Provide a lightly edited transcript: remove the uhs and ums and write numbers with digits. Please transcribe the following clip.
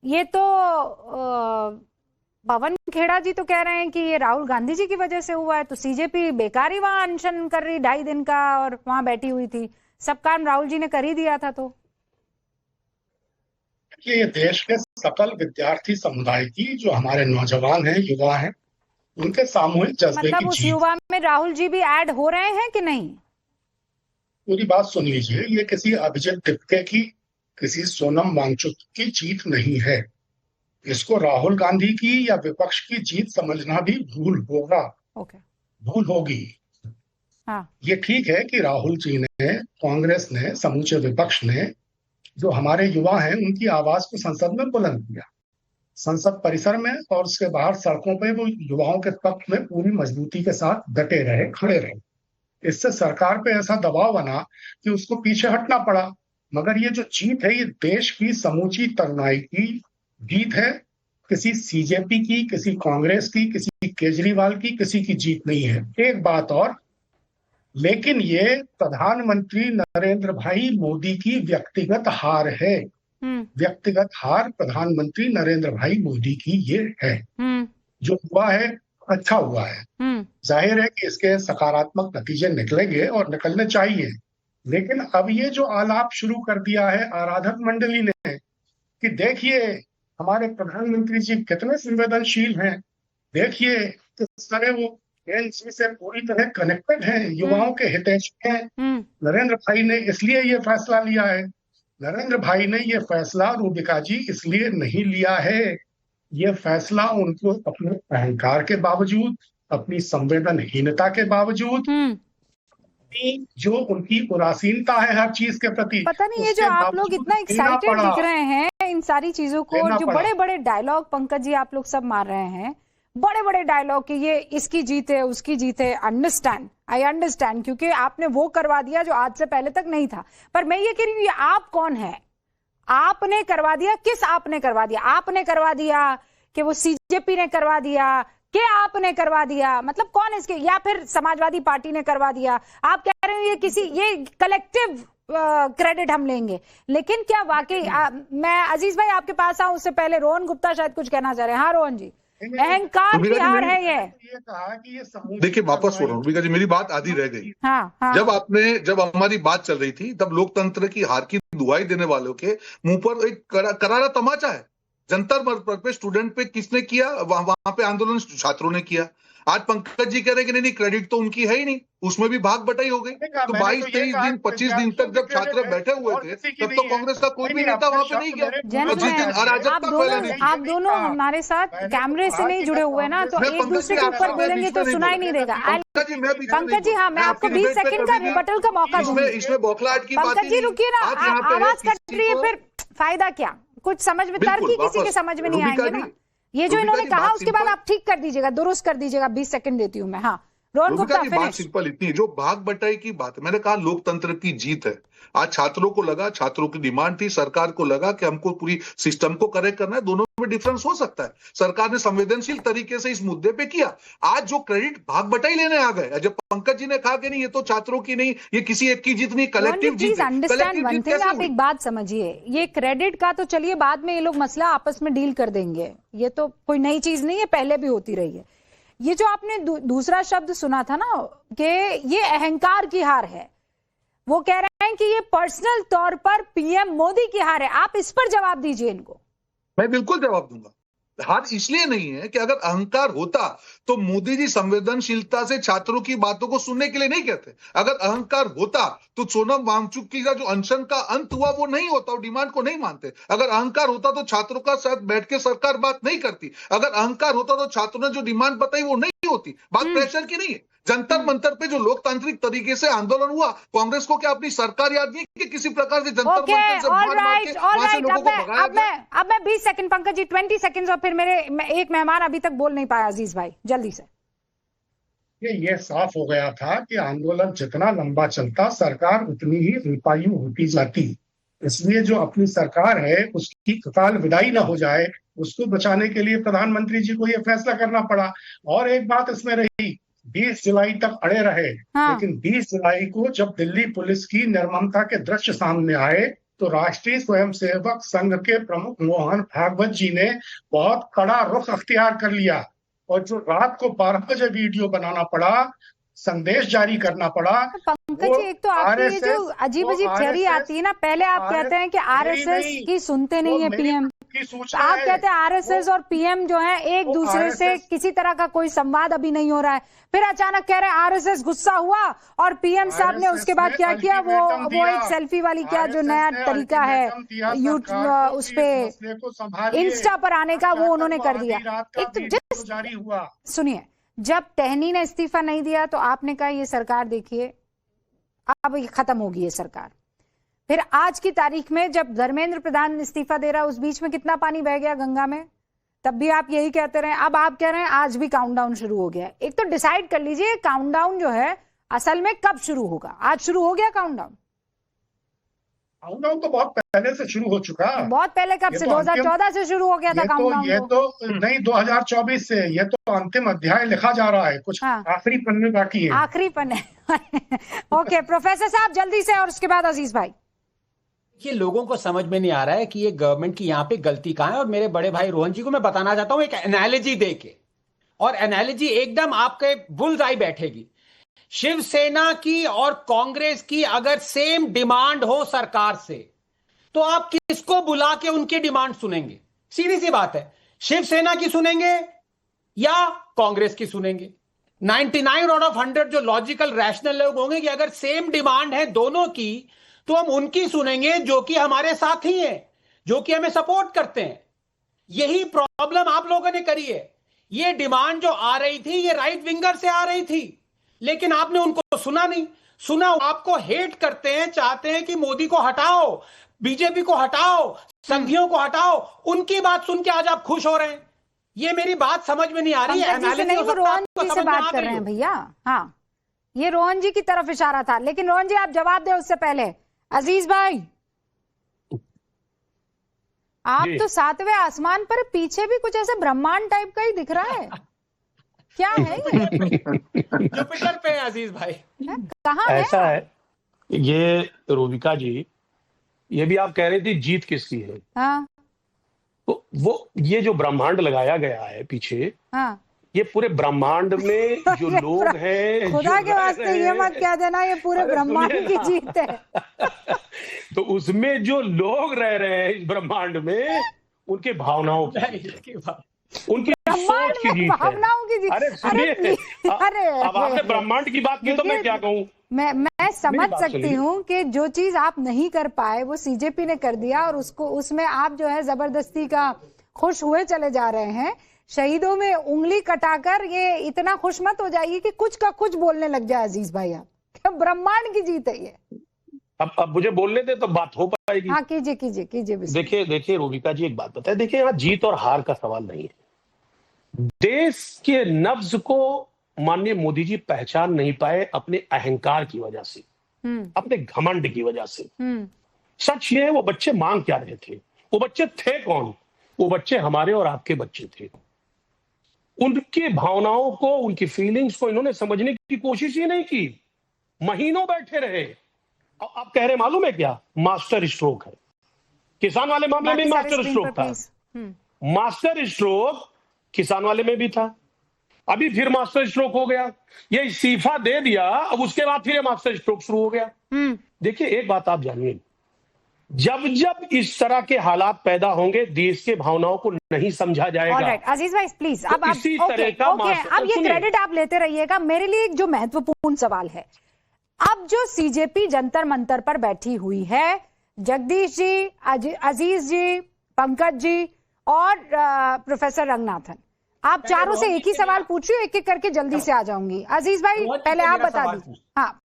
ये तो पवन खेड़ा जी तो कह रहे हैं कि ये राहुल गांधी जी की वजह से हुआ है, तो सीजेपी बेकार ही वहां अनशन कर रही 2.5 दिन का और वहां बैठी हुई थी, सब काम राहुल जी ने कर ही दिया था। तो ये देश के सकल विद्यार्थी समुदाय की, जो हमारे नौजवान हैं, युवा हैं, उनके सामूहिक जज्बे मतलब की उस जीत। युवा में राहुल जी भी ऐड हो रहे हैं कि नहीं? पूरी बात सुन लीजिए, ये किसी अभिजीत तिपके की, किसी सोनम वांगचुक की जीत नहीं है। इसको राहुल गांधी की या विपक्ष की जीत समझना भी भूल होगा। ओके। भूल होगी। हाँ। ये ठीक है कि राहुल जी ने, कांग्रेस ने, समूचे विपक्ष ने, जो हमारे युवा हैं, उनकी आवाज को संसद में बुलंद किया। संसद परिसर में और उसके बाहर सड़कों पे वो युवाओं के पक्ष में पूरी मजबूती के साथ डटे रहे, खड़े रहे। इससे सरकार पे ऐसा दबाव बना कि उसको पीछे हटना पड़ा। मगर ये जो जीत है, ये देश की समूची तरुणाई की जीत है। किसी सीजेपी की, किसी कांग्रेस की, किसी केजरीवाल की, किसी की जीत नहीं है। एक बात और, लेकिन ये प्रधानमंत्री नरेंद्र भाई मोदी की व्यक्तिगत हार है। व्यक्तिगत हार प्रधानमंत्री नरेंद्र भाई मोदी की ये है। जो हुआ है, अच्छा हुआ है। जाहिर है कि इसके सकारात्मक नतीजे निकलेंगे और निकलने चाहिए। लेकिन अब ये जो आलाप शुरू कर दिया है आराधक मंडली ने कि देखिए हमारे प्रधानमंत्री जी कितने संवेदनशील हैं, देखिए किस तरह वो एनसी से पूरी तरह कनेक्टेड हैं, युवाओं के हितैषी हैं। नरेंद्र भाई ने इसलिए ये फैसला लिया है। नरेंद्र भाई ने ये फैसला, रूबिका जी, इसलिए नहीं लिया है। ये फैसला उनको अपने अहंकार के बावजूद, अपनी संवेदनहीनता के बावजूद, जो उनकी उदासीनता है हर चीज के प्रति, पता नहीं ये जो आप लोग इतना एक्साइटेड दिख रहे हैं इन सारी चीजों को, और जो बड़े बड़े डायलॉग पंकज जी आप लोग सब मार रहे हैं, बड़े बड़े डायलॉग कि ये इसकी जीत है, उसकी जीत है। आई अंडरस्टैंड, क्योंकि आपने वो करवा दिया जो आज से पहले तक नहीं था। पर मैं ये कह रही हूँ, ये आप कौन है? आपने करवा दिया, किस आपने करवा दिया? आपने करवा दिया कि वो सीजेपी ने करवा दिया कि आपने करवा दिया? मतलब कौन इसके, या फिर समाजवादी पार्टी ने करवा दिया? आप कह रहे हो ये कलेक्टिव क्रेडिट हम लेंगे, लेकिन क्या वाकई मैं अजीज भाई आपके पास आऊं उससे पहले रोहन गुप्ता शायद कुछ कहना चाह रहे हैं। हाँ रोहन जी, अहंकार की हार है ये। कहा कि ये देखिए, वापस बोल रहा हूँ रूबिका जी, मेरी बात आधी रह गई। हाँ। जब हमारी बात चल रही थी, तब लोकतंत्र की हार की दुहाई देने वालों के मुंह पर एक करारा तमाचा है। जंतर मंतर पे स्टूडेंट पे किसने किया? वहां पे आंदोलन छात्रों ने किया। आज पंकज जी कह रहे हैं कि नहीं क्रेडिट तो उनकी है ही नहीं, उसमें भी भाग बटाई हो गई। तो 22, 23 दिन, 25 दिन तक जब छात्र बैठे हुए थे, तब तो कांग्रेस का कोई भी नेता वहां पे नहीं गया। जिस दिन अराजकता फैलानी थी। आप दोनों हमारे साथ कैमरे से नहीं जुड़े हुए ना, तो एक दूसरे के ऊपर बोलेंगे तो सुनाई नहीं देगा। पंकज जी, हाँ, मैं आपको 20 सेकंड का रिबटल का मौका दूंगी। इसमें बौखलाहट की बात पंकज जी रुकिए ना, आवाज कट रही है, फिर फायदा क्या? कुछ समझ में, तर्क ही किसी के समझ में नहीं आएंगे ना। ये जो इन्होंने कहा उसके बाद आप ठीक कर दीजिएगा, दुरुस्त कर दीजिएगा। 20 सेकंड देती हूँ मैं। हाँ रोहन गुप्ता, बात सिंपल इतनी, जो भाग बटाई की बात है, मैंने कहा लोकतंत्र की जीत है। आज छात्रों को लगा, छात्रों की डिमांड थी, सरकार को लगा कि हमको पूरी सिस्टम को करेक्ट करना है। दोनों में डिफरेंस हो सकता है। सरकार ने संवेदनशील तरीके से इस मुद्दे पे किया। आज जो क्रेडिट भाग बटाई लेने आ गए, जब पंकज जी ने कहा कि नहीं ये तो छात्रों की नहीं, ये किसी एक की जीत नहीं, कलेक्टिव जीत है। अंडरस्टैंड वन थिंग, आप एक बात समझिए, ये क्रेडिट का तो चलिए बाद में ये लोग मसला आपस में डील कर देंगे, ये तो कोई नई चीज नहीं है, पहले भी होती रही है। ये जो आपने दूसरा शब्द सुना था ना कि ये अहंकार की हार है, वो कह रहे हैं कि ये पर्सनल तौर पर पीएम मोदी की हार है। आप इस पर जवाब दीजिए इनको। मैं बिल्कुल जवाब दूंगा। हार इसलिए नहीं है कि अगर अहंकार होता तो मोदी जी संवेदनशीलता से छात्रों की बातों को सुनने के लिए नहीं कहते। अगर अहंकार होता तो सोनम वांगचुक की जो अनशन का अंत हुआ वो नहीं होता, वो डिमांड को नहीं मानते। अगर अहंकार होता तो छात्रों का साथ बैठ के सरकार बात नहीं करती। अगर अहंकार होता तो छात्रों ने जो डिमांड बताई वो नहीं होती। बात प्रेशर की नहीं है। जंतर मंतर पे जो लोकतांत्रिक तरीके से आंदोलन हुआ, कांग्रेस को क्या अपनी सरकार याद नहीं कि किसी प्रकार से जंतर मंतर से मार के वहां से लोगों को भगाया गया? अब मैं 20 सेकंड पंकज जी, 20 सेकंड, और फिर मेरे एक मेहमान अभी तक बोल नहीं पाया, अजीज भाई जल्दी से। ये साफ हो गया था कि आंदोलन जितना लंबा चलता, सरकार उतनी ही रुपायु होती जाती। इसलिए जो अपनी सरकार है उसकी अकाल विदाई ना हो जाए, उसको बचाने के लिए प्रधानमंत्री जी को यह फैसला करना पड़ा। और एक बात इसमें रही, 20 जुलाई तक अड़े रहे। हाँ। लेकिन 20 जुलाई को जब दिल्ली पुलिस की निर्ममता के दृश्य सामने आए, तो राष्ट्रीय स्वयंसेवक संघ के प्रमुख मोहन भागवत जी ने बहुत कड़ा रुख अख्तियार कर लिया, और जो रात को 12 बजे वीडियो बनाना पड़ा, संदेश जारी करना पड़ा। पंकज जी, एक तो आपकी ये जो अजीब अजीब थ्योरी आती है ना, पहले आप कहते हैं कि आरएसएस की सुनते नहीं है पीएम, आप कहते हैं आरएसएस और पीएम जो है एक दूसरे से किसी तरह का कोई संवाद अभी नहीं हो रहा है, फिर अचानक कह रहे हैं आरएसएस गुस्सा हुआ और पीएम साहब ने उसके बाद क्या किया, वो एक सेल्फी वाली क्या जो नया तरीका है उस पे इंस्टा पर आने का, वो उन्होंने कर दिया। एक तो जस्ट जारी हुआ, सुनिए, जब टहनी ने इस्तीफा नहीं दिया तो आपने कहा ये सरकार देखिए अब ये खत्म होगी ये सरकार। फिर आज की तारीख में जब धर्मेंद्र प्रधान इस्तीफा दे रहा है, उस बीच में कितना पानी बह गया गंगा में, तब भी आप यही कहते रहे। अब आप कह रहे हैं आज भी काउंटडाउन शुरू हो गया। एक तो डिसाइड कर लीजिए काउंटडाउन जो है असल में कब शुरू होगा। आज शुरू हो गया काउंटडाउन? काउंटडाउन तो बहुत पहले से शुरू हो चुका है। बहुत पहले कब से? 2014 से शुरू हो गया था काउंटडाउन। ये तो नहीं 2024 से, ये तो अंतिम अध्याय लिखा जा रहा है, कुछ आखिरी पन्ने बाकी है। आखिरी पन्ने ओके प्रोफेसर साहब जल्दी से, और उसके बाद अजीज भाई। ये लोगों को समझ में नहीं आ रहा है कि ये गवर्नमेंट की यहाँ पे गलती कहाँ है। और मेरे बड़े भाई रोहन जी को मैं बताना चाहता हूं एक एनालॉजी देके, और एनालॉजी एकदम आपके बुल्स आई बैठेगी। शिवसेना की और कांग्रेस की अगर सेम डिमांड हो सरकार से, तो आप किसको बुला के उनकी डिमांड सुनेंगे? सीधी सी बात है, शिवसेना की सुनेंगे या कांग्रेस की सुनेंगे? 99 आउट ऑफ 100 जो लॉजिकल रैशनल लोग होंगे कि अगर सेम डिमांड है दोनों की, तो हम उनकी सुनेंगे जो कि हमारे साथी हैं, जो कि हमें सपोर्ट करते हैं। यही प्रॉब्लम आप लोगों ने करी है। ये डिमांड जो आ रही थी ये राइट विंगर से आ रही थी, लेकिन आपने उनको सुना नहीं। सुना, आपको हेट करते हैं, चाहते हैं कि मोदी को हटाओ, बीजेपी को हटाओ, संघियों को हटाओ। उनकी बात सुन के आज आप खुश हो रहे हैं। ये मेरी बात समझ में नहीं आ रही है। नहीं, वो रोहन जी से बात कर रहे हैं भैया। हाँ, ये रोहन जी की तरफ इशारा था, लेकिन रोहन जी आप जवाब दें उससे पहले। अजीज भाई, आप तो 7वें आसमान पर, पीछे भी कुछ ऐसे ब्रह्मांड टाइप का ही दिख रहा है, क्या है ये? जुपिटर पे है अजीज भाई। कहाँ है? ऐसा है ये रोविका जी, ये भी आप कह रही थी जीत किसकी है। हाँ। तो वो ये जो ब्रह्मांड लगाया गया है पीछे, हाँ। ये पूरे ब्रह्मांड में जो लोग हैं, खुदा के वास्ते ये मत कह देना ये पूरे ब्रह्मांड की जीत है। तो उसमें जो लोग रह रहे हैं इस ब्रह्मांड में, उनके भावनाओं की, उनकी सोच की जीत भावनाओं की जीत। अरे सुनिए, अब आपने ब्रह्मांड की बात की तो मैं क्या कहूँ। मैं समझ सकती हूँ कि जो चीज आप नहीं कर पाए वो सीजेपी ने कर दिया, और उसको उसमें आप जो है जबरदस्ती का खुश हुए चले जा रहे हैं। शहीदों में उंगली कटाकर ये इतना खुश मत हो जाइए कि कुछ का कुछ बोलने लग जाए अजीज भाई आप। ब्रह्मांड की जीत है ये। अब मुझे बोलने दे तो बात हो पाएगी। हाँ कीजिए कीजिए कीजिए। देखिए रोविका जी, एक बात बताए, देखिए यहाँ जीत और हार का सवाल नहीं है। देश के नब्ज को माननीय मोदी जी पहचान नहीं पाए अपने अहंकार की वजह से, अपने घमंड की वजह से। सच ये है, वो बच्चे मांग क्या रहे थे? वो बच्चे थे कौन? वो बच्चे हमारे और आपके बच्चे थे। उनकी भावनाओं को, उनकी फीलिंग्स को इन्होंने समझने की कोशिश ही नहीं की। महीनों बैठे रहे। आप कह रहे मालूम है क्या? मास्टर स्ट्रोक है। किसान वाले मामले में मास्टर स्ट्रोक था, मास्टर स्ट्रोक किसान वाले में भी था, अभी फिर मास्टर स्ट्रोक हो गया। ये इस्तीफा दे दिया, अब उसके बाद फिर मास्टर स्ट्रोक शुरू हो गया। देखिए एक बात आप जानिए, जब जब इस तरह के हालात पैदा होंगे, देश के भावनाओं को नहीं समझा जाएगा। ऑलराइट अजीज भाई प्लीज, अब इसी तरह का अब ये क्रेडिट आप लेते रहिएगा। मेरे लिए एक जो महत्वपूर्ण सवाल है, अब जो सीजेपी जंतर मंतर पर बैठी हुई है, जगदीश जी, अजीज जी, पंकज जी और प्रोफेसर रंगनाथन, आप चारों से एक ही सवाल पूछिए, एक एक करके जल्दी से आ जाऊंगी। अजीज भाई पहले आप बता दीजिए। हाँ